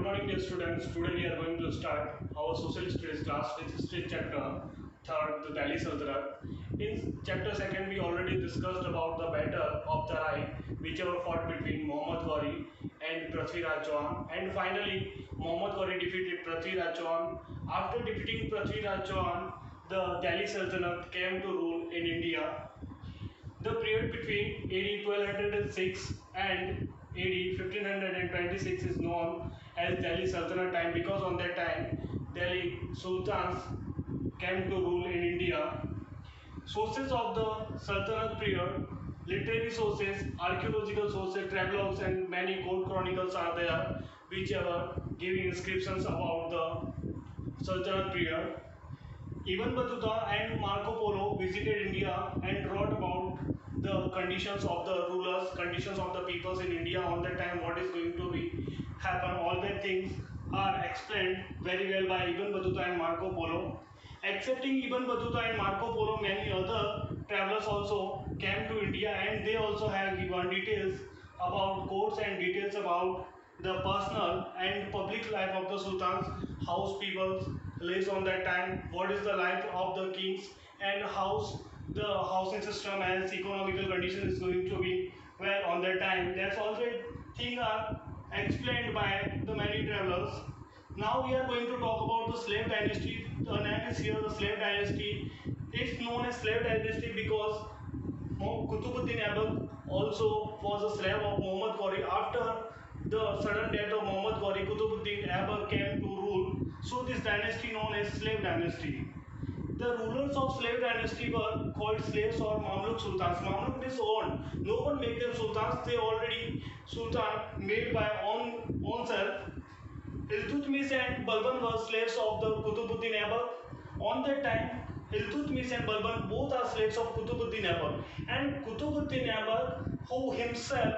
morning, dear students. Today we are going to start our social studies class with history chapter third, the Delhi Sultanate. In chapter second, we already discussed about the battle of the Rai, which were fought between Muhammad Ghori and Prithviraj Chauhan. And finally, Muhammad Ghori defeated Prithviraj Chauhan. After defeating Prithviraj Chauhan, the Delhi Sultanate came to rule in India. The period between AD 1206 and AD 1526 is known as Delhi Sultanate time because on that time Delhi Sultans came to rule in India. Sources of the Sultanate period, literary sources, archaeological sources, travelogues and many court chronicles are there which are giving inscriptions about the Sultanate period. Ibn Battuta and Marco Polo visited India and wrote about the conditions of the rulers, conditions of the peoples in India on that time, what is going to be happen. All that things are explained very well by Ibn Battuta and Marco Polo. Excepting Ibn Battuta and Marco Polo, many other travelers also came to India and they also have given details about courts and details about the personal and public life of the sultans, how people lives on that time, what is the life of the kings, and how the housing system and economical condition is going to be well on that time. That's all the things are explained by the many travelers. Now we are going to talk about the slave dynasty. The name is here the slave dynasty. It's known as slave dynasty because Qutbuddin Aibak also was a slave of Muhammad Ghori. After the sudden death of Muhammad Ghori, Qutbuddin Aibak came to rule. So this dynasty known as slave dynasty. The rulers of slave dynasty were called slaves or Mamluk sultans. Mamluk means owned. No one made them sultans. They already sultan made by own self. Iltutmish and Balban were slaves of the Qutbuddin Aibak. On that time, Iltutmish and Balban both are slaves of Qutbuddin Aibak. And Qutbuddin Aibak, who himself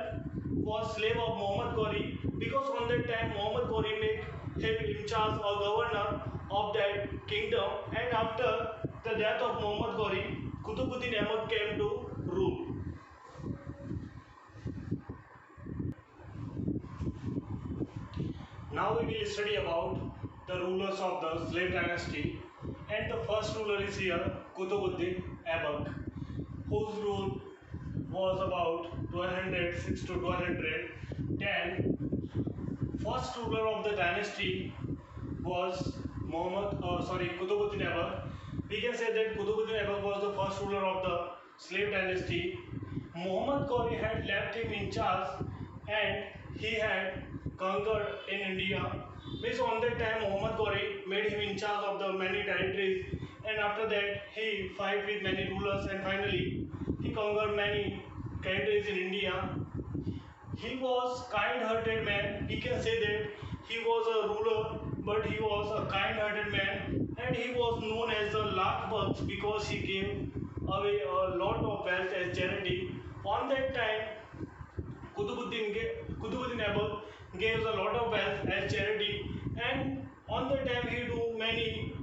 was slave of Muhammad Ghori, because on that time Muhammad Ghori made him in charge or governor of that kingdom. And after the death of Muhammad Ghori, Qutbuddin Aibak came to rule. Now we will study about the rulers of the slave dynasty, and the first ruler is here Qutbuddin Aibak, whose rule was about 1206 to 1210. First ruler of the dynasty was Qutbuddin Aibak. We can say that Qutbuddin Aibak was the first ruler of the slave dynasty. Muhammad Ghori had left him in charge and he had conquered in India. Means on that time Muhammad Ghori made him in charge of the many territories, and after that he fought with many rulers and finally he conquered many territories in India. He was kind-hearted man. We can say that he was a ruler, but he was a kind-hearted man, and he was known as the Lakh because he gave away a lot of wealth as charity. On that time, Qutbuddin Aibak gave a lot of wealth as charity, and on that time he do many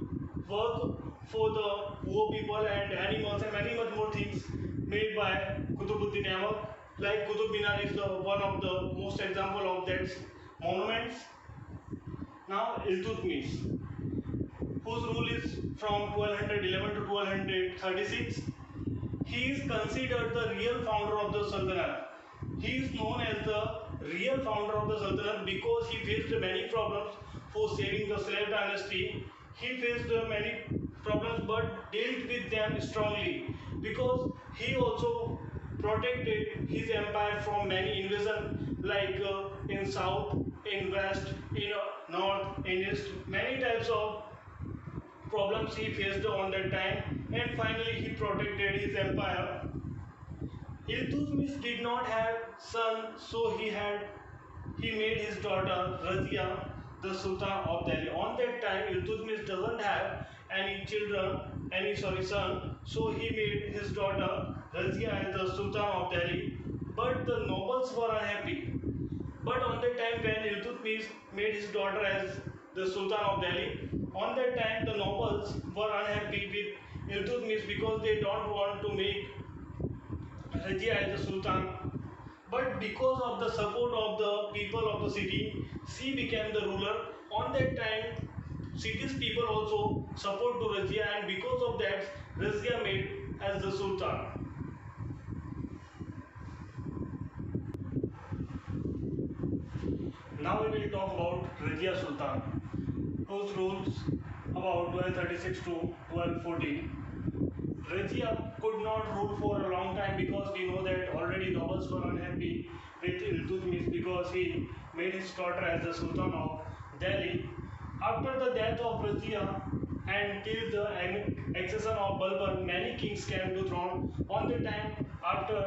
work for the poor people and animals and many much more things made by Qutbuddin Aibak. Like Qutub Minar is the one of the most example of that monuments. Now Iltutmish, whose rule is from 1211 to 1236. He is considered the real founder of the Sultanate. He is known as the real founder of the Sultanate because he faced many problems for saving the slave dynasty. He faced many problems but dealt with them strongly because he also protected his empire from many invasions like in south, in west, in north, in east. Many types of problems he faced on that time, and finally he protected his empire. Iltutmish did not have son, so he made his daughter Razia the Sultan of Delhi. On that time, Iltutmish doesn't have any son, so he made his daughter Razia as the Sultan of Delhi. But the nobles were unhappy. But on that time, when Iltutmish made his daughter as the Sultan of Delhi, on that time the nobles were unhappy with Iltutmish because they don't want to make Razia as the Sultan. But because of the support of the people of the city, she became the ruler. On that time, city's people also support to Razia, and because of that, Razia made as the Sultan. Now we will talk about Razia Sultan, whose rules about 1236 to 1214. Razia could not rule for a long time because we know that already nobles were unhappy with Iltutmish because he made his daughter as the Sultan of Delhi. After the death of Razia and till the accession of Balban, many kings came to throne. On the time after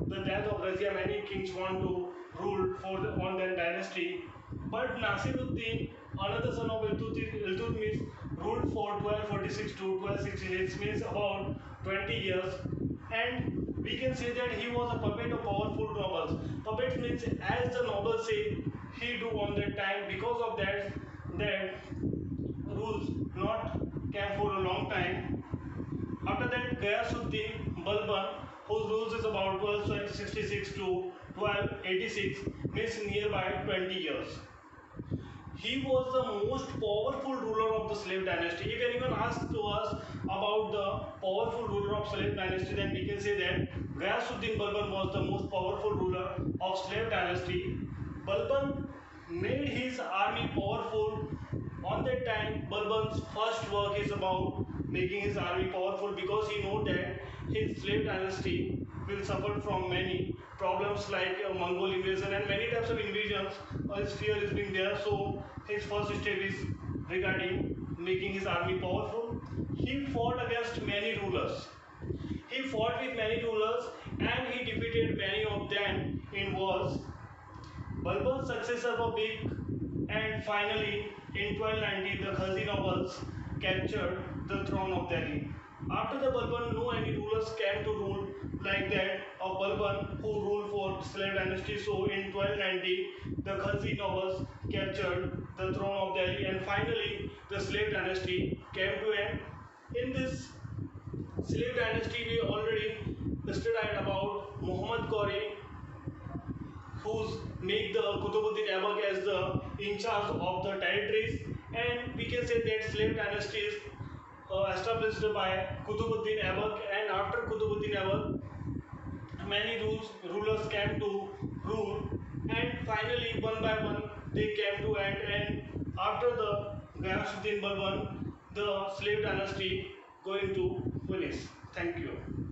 the death of Razia, many kings want to rule on their dynasty. But Nasiruddin, another son of Iltutmish, ruled for 1246 to 1266, means about 20 years, and we can say that he was a puppet of powerful nobles. Puppet means as the nobles say, he do on that time. Because of that rules not came for a long time. After that, Ghayasuddin Balban, whose rules is about 1266 to 1286, means nearby 20 years. He was the most powerful ruler of the slave dynasty. If anyone asks to us about the powerful ruler of slave dynasty, then we can say that Ghayasuddin Balban was the most powerful ruler of slave dynasty. Balban made his army powerful. On that time, Balban's first work is about making his army powerful because he know that his slave dynasty will suffer from many problems like Mongol invasion and many types of invasions. His fear is being there, so his first step is regarding making his army powerful. He fought against many rulers. He fought with many rulers and he defeated many of them in wars. Balban's successors were big, and finally in 1290 the Ghazi nobles captured the throne of Delhi. After the Balban, no any rulers came to rule like that of Balban who ruled for slave dynasty. So in 1290 the Ghazi nobles captured the throne of Delhi, and finally the slave dynasty came to end. In this slave dynasty we already studied about Muhammad Ghori, who's make the Kutubuddin Aibak as the in charge of the territories, and we can say that slave dynasty is established by Kutubuddin Aibak, and after Kutubuddin Aibak many rulers came to rule, and finally one by one they came to end, and after the Ghayasuddin Balban the slave dynasty going to finish. Thank you.